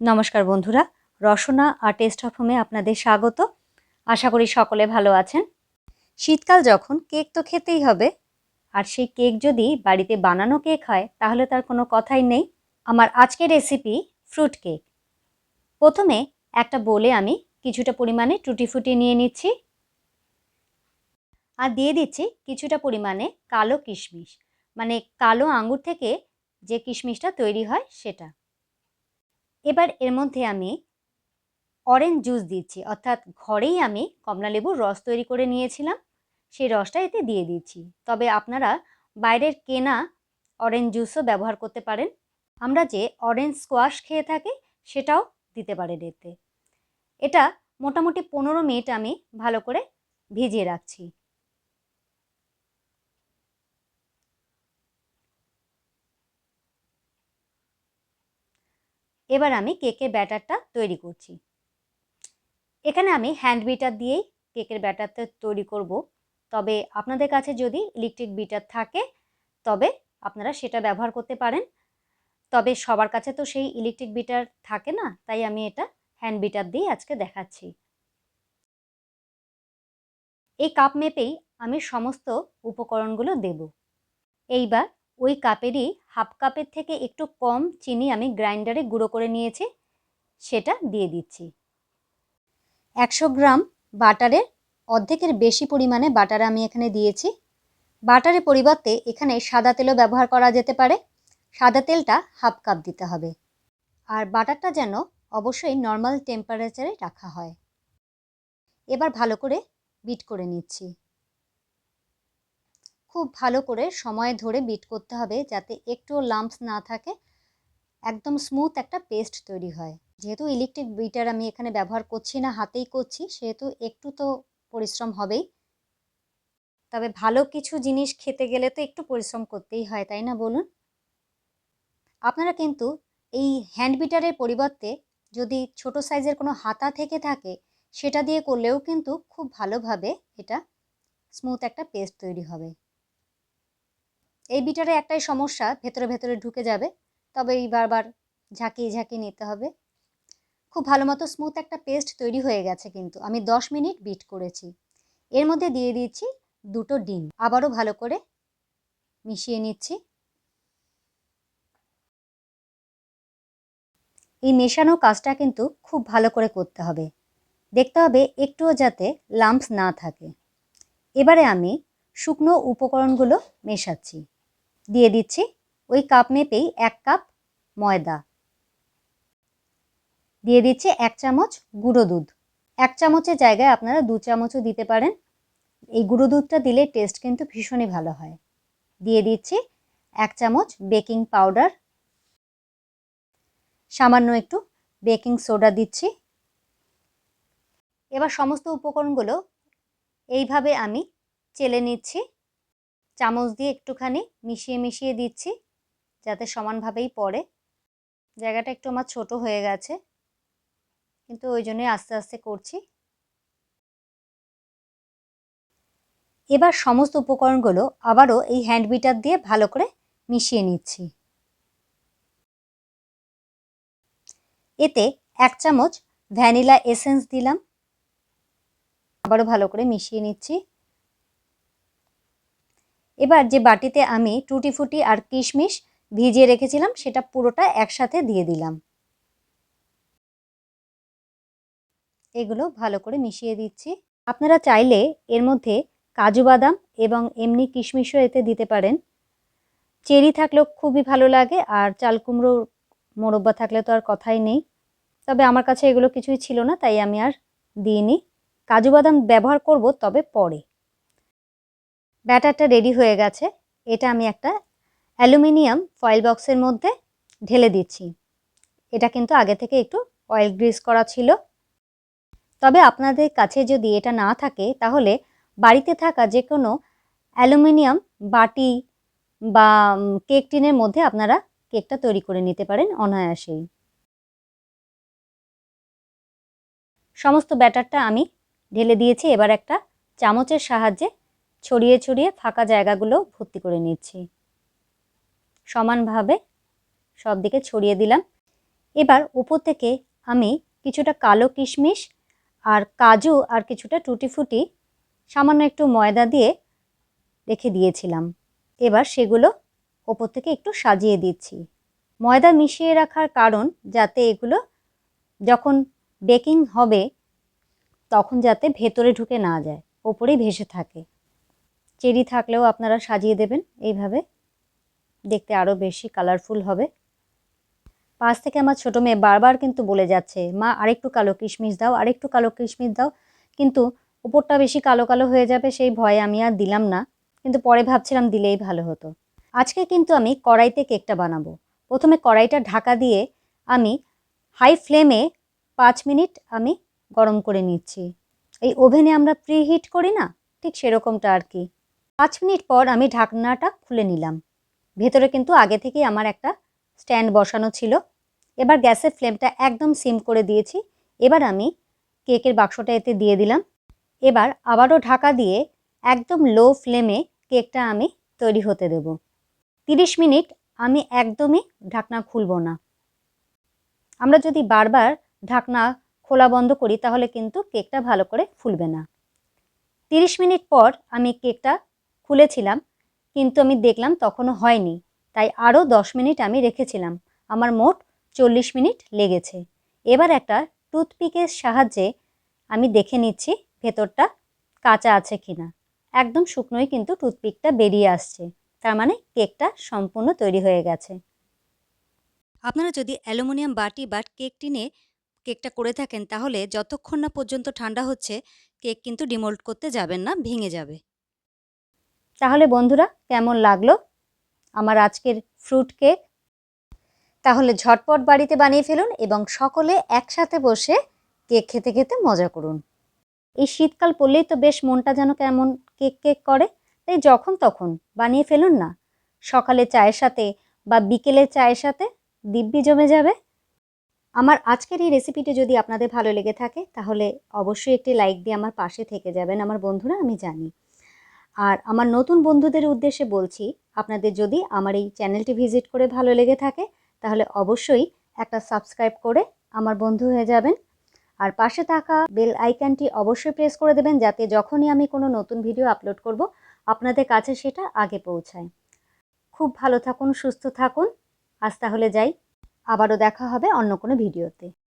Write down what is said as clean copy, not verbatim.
নমস্কার বন্ধুরা, রসনা আর test of হোমে আপনাদের স্বাগত। আশা করি সকলে ভালো আছেন। শীতকাল যখন কেক তো খেতেই হবে, আর সেই কেক যদি বাড়িতে বানানো কেক হয় তাহলে তার কোনো কথাই নেই। আমার আজকের রেসিপি ফ্রুট কেক। প্রথমে একটা বোলে আমি কিছুটা পরিমাণে টুটি ফুটি নিয়ে নিচ্ছি আর দিয়ে দিচ্ছি কিছুটা পরিমাণে কালো কিশমিশ, মানে কালো আঙ্গুর থেকে যে কিশমিশটা তৈরি হয় সেটা। এবার এর মধ্যে আমি অরেঞ্জ জুস দিচ্ছি, অর্থাৎ ঘরেই আমি কমলালেবুর রস তৈরি করে নিয়েছিলাম, সেই রসটা এতে দিয়ে দিচ্ছি। তবে আপনারা বাইরের কেনা অরেঞ্জ জুসও ব্যবহার করতে পারেন। আমরা যে অরেঞ্জ স্কোয়াশ খেয়ে থাকি সেটাও দিতে পারেন এতে। এটা মোটামুটি 15 মিনিট আমি ভালো করে ভিজিয়ে রাখছি। এবার আমি কেকের ব্যাটারটা তৈরি করছি। এখানে আমি হ্যান্ড বিটার দিয়েই কেকের ব্যাটারটা তৈরি করব। তবে আপনাদের কাছে যদি ইলেকট্রিক বিটার থাকে তবে আপনারা সেটা ব্যবহার করতে পারেন। তবে সবার কাছে তো সেই ইলেকট্রিক বিটার থাকে না, তাই আমি এটা হ্যান্ড বিটার দিয়ে আজকে দেখাচ্ছি। এই কাপ মেপেই আমি সমস্ত উপকরণগুলো দেব। এইবার ওই কাপেরই হাফ কাপের থেকে একটু কম চিনি আমি গ্রাইন্ডারে গুঁড়ো করে নিয়েছি, সেটা দিয়ে দিচ্ছি। 100 গ্রাম বাটারের অর্ধেকের বেশি পরিমাণে বাটার আমি এখানে দিয়েছি। বাটারের পরিবর্তে এখানে সাদা তেলও ব্যবহার করা যেতে পারে। সাদা তেলটা হাফ কাপ দিতে হবে। আর বাটারটা যেন অবশ্যই নর্মাল টেম্পারেচারে রাখা হয়। এবার ভালো করে বিট করে নিচ্ছি। খুব ভালো করে সময় ধরে বিট করতে হবে যাতে একটুও লাম্পস না থাকে, একদম স্মুথ একটা পেস্ট তৈরি হয়। যেহেতু ইলেকট্রিক বিটার আমি এখানে ব্যবহার করছি না, হাতেই করছি, সেহেতু একটু তো পরিশ্রম হবেই। তবে ভালো কিছু জিনিস খেতে গেলে তো একটু পরিশ্রম করতেই হয়, তাই না বলুন? আপনারা কিন্তু এই হ্যান্ড বিটারের পরিবর্তে যদি ছোট সাইজের কোনো হাতা থেকে থাকে সেটা দিয়ে করলেও কিন্তু খুব ভালোভাবে এটা স্মুথ একটা পেস্ট তৈরি হবে। এই বিটারে একটাই সমস্যা, ভেতরে ভেতরে ঢুকে যাবে, তবে এই বারবার ঝাঁকিয়ে ঝাঁকিয়ে নিতে হবে। খুব ভালো মতো স্মুথ একটা পেস্ট তৈরি হয়ে গেছে, কিন্তু আমি 10 মিনিট বিট করেছি। এর মধ্যে দিয়ে দিচ্ছি 2টো ডিম, আবারও ভালো করে মিশিয়ে নিচ্ছি। এই মেশানো কাজটা কিন্তু খুব ভালো করে করতে হবে, দেখতে হবে একটুও যাতে লাম্পস না থাকে। এবারে আমি শুকনো উপকরণগুলো মেশাচ্ছি। দিয়ে দিচ্ছি ওই কাপ মেপেই 1 কাপ ময়দা, দিয়ে দিচ্ছি 1 চামচ গুঁড়ো দুধ। 1 চামচের জায়গায় আপনারা 2 চামচও দিতে পারেন। এই গুঁড়ো দুধটা দিলে টেস্ট কিন্তু ভীষণই ভালো হয়। দিয়ে দিচ্ছি 1 চামচ বেকিং পাউডার, সামান্য একটু বেকিং সোডা দিচ্ছি। এবার সমস্ত উপকরণগুলো এইভাবে আমি চেলে নিচ্ছি। চামচ দিয়ে একটুখানি মিশিয়ে মিশিয়ে দিচ্ছি যাতে সমানভাবেই পড়ে। জায়গাটা একটু আমার ছোট হয়ে গেছে, কিন্তু ওই জন্যই আস্তে আস্তে করছি। এবার সমস্ত উপকরণগুলো আবারও এই হ্যান্ড বিটার দিয়ে ভালো করে মিশিয়ে নিচ্ছি। এতে 1 চামচ ভ্যানিলা এসেন্স দিলাম, আবারও ভালো করে মিশিয়ে নিচ্ছি। এবার যে বাটিতে আমি টুটি ফুটি আর কিশমিশ ভিজিয়ে রেখেছিলাম সেটা পুরোটা একসাথে দিয়ে দিলাম। এগুলো ভালো করে মিশিয়ে দিচ্ছি। আপনারা চাইলে এর মধ্যে কাজু বাদাম এবং এমনি কিশমিশও এতে দিতে পারেন। চেরি থাকলেও খুবই ভালো লাগে, আর চাল কুমড়োর মোরব্বা থাকলে তো আর কথাই নেই। তবে আমার কাছে এগুলো কিছুই ছিল না, তাই আমি আর দিইনি। কাজু বাদাম ব্যবহার করব তবে পরে। ব্যাটারটা রেডি হয়ে গেছে। এটা আমি একটা অ্যালুমিনিয়াম ফয়েল বক্সের মধ্যে ঢেলে দিচ্ছি। এটা কিন্তু আগে থেকে একটু অয়েল গ্রিস করা ছিল। তবে আপনাদের কাছে যদি এটা না থাকে তাহলে বাড়িতে থাকা যে কোনো অ্যালুমিনিয়াম বাটি বা কেক টিনের মধ্যে আপনারা কেকটা তৈরি করে নিতে পারেন অনায়াসেই। সমস্ত ব্যাটারটা আমি ঢেলে দিয়েছি। এবার একটা চামচের সাহায্যে ছড়িয়ে ছড়িয়ে ফাঁকা জায়গাগুলো ভর্তি করে নিচ্ছি। সমানভাবে সব দিকে ছড়িয়ে দিলাম। এবার উপর থেকে আমি কিছুটা কালো কিশমিশ আর কাজু আর কিছুটা টুটি ফুটি সামান্য একটু ময়দা দিয়ে রেখে দিয়েছিলাম। এবার সেগুলো ওপর থেকে একটু সাজিয়ে দিচ্ছি। ময়দা মিশিয়ে রাখার কারণ যাতে এগুলো যখন বেকিং হবে তখন যাতে ভেতরে ঢুকে না যায়, ওপরেই ভেসে থাকে। চেরি থাকলেও আপনারা সাজিয়ে দেবেন এইভাবে, দেখতে আরও বেশি কালারফুল হবে। পাশ থেকে আমার ছোটো মেয়ে বারবার কিন্তু বলে যাচ্ছে, মা আরেকটু কালো কিশমিশ দাও, আরেকটু কালো কিশমিশ দাও, কিন্তু উপরটা বেশি কালো কালো হয়ে যাবে সেই ভয়ে আমি আর দিলাম না, কিন্তু পরে ভাবছিলাম দিলেই ভালো হতো। আজকে কিন্তু আমি কড়াইতে কেকটা বানাবো। প্রথমে কড়াইটা ঢাকা দিয়ে আমি হাই ফ্লেমে 5 মিনিট আমি গরম করে নিচ্ছি। এই ওভেনে আমরা প্রিহিট করি না, ঠিক সেরকমটা আর কি। 5 মিনিট পর আমি ঢাকনাটা খুলে নিলাম। ভেতরে কিন্তু আগে থেকেই আমার একটা স্ট্যান্ড বসানো ছিল। এবার গ্যাসের ফ্লেমটা একদম সিম করে দিয়েছি। এবার আমি কেকের বাক্সটা এতে দিয়ে দিলাম। এবার আবারও ঢাকা দিয়ে একদম লো ফ্লেমে কেকটা আমি তৈরি হতে দেব। 30 মিনিট আমি একদমই ঢাকনা খুলব না। আমরা যদি বারবার ঢাকনা খোলা বন্ধ করি তাহলে কিন্তু কেকটা ভালো করে ফুলবে না। 30 মিনিট পর আমি কেকটা খুলেছিলাম, কিন্তু আমি দেখলাম তখনও হয়নি, তাই আরও 10 মিনিট আমি রেখেছিলাম। আমার মোট 40 মিনিট লেগেছে। এবার একটা টুথপিকের সাহায্যে আমি দেখে নিচ্ছি ভেতরটা কাঁচা আছে কিনা। একদম শুকনোই কিন্তু টুথপিকটা বেরিয়ে আসছে, তার মানে কেকটা সম্পূর্ণ তৈরি হয়ে গেছে। আপনারা যদি অ্যালুমিনিয়াম বাটি বা কেক টিনে কেকটা করে থাকেন তাহলে যতক্ষণ না পর্যন্ত ঠান্ডা হচ্ছে কেক কিন্তু ডিমোল্ড করতে যাবেন না, ভেঙে যাবে। তাহলে বন্ধুরা কেমন লাগলো আমার আজকের ফ্রুট কেক? তাহলে ঝটপট বাড়িতে বানিয়ে ফেলুন এবং সকলে একসাথে বসে কেক খেতে খেতে মজা করুন। এই শীতকাল পড়লেই তো বেশ মনটা যেন কেমন কেক কেক করে, তাই যখন তখন বানিয়ে ফেলুন না। সকালে চায়ের সাথে বা বিকেলে চায়ের সাথে দিব্যি জমে যাবে। আমার আজকের এই রেসিপিটি যদি আপনাদের ভালো লেগে থাকে তাহলে অবশ্যই একটি লাইক দিয়ে আমার পাশে থেকে যাবেন আমার বন্ধুরা, আমি জানি। আর আমার নতুন বন্ধুদের উদ্দেশ্যে বলছি, আপনাদের যদি আমার এই চ্যানেলটি ভিজিট করে ভালো লেগে থাকে তাহলে অবশ্যই একটা সাবস্ক্রাইব করে আমার বন্ধু হয়ে যাবেন। আর পাশে থাকা বেল আইকনটি অবশ্যই প্রেস করে দেবেন যাতে যখনই আমি কোনো নতুন ভিডিও আপলোড করব আপনাদের কাছে সেটা আগে পৌঁছায়। খুব ভালো থাকুন, সুস্থ থাকুন। আজ তাহলে যাই, আবারও দেখা হবে অন্য কোনো ভিডিওতে।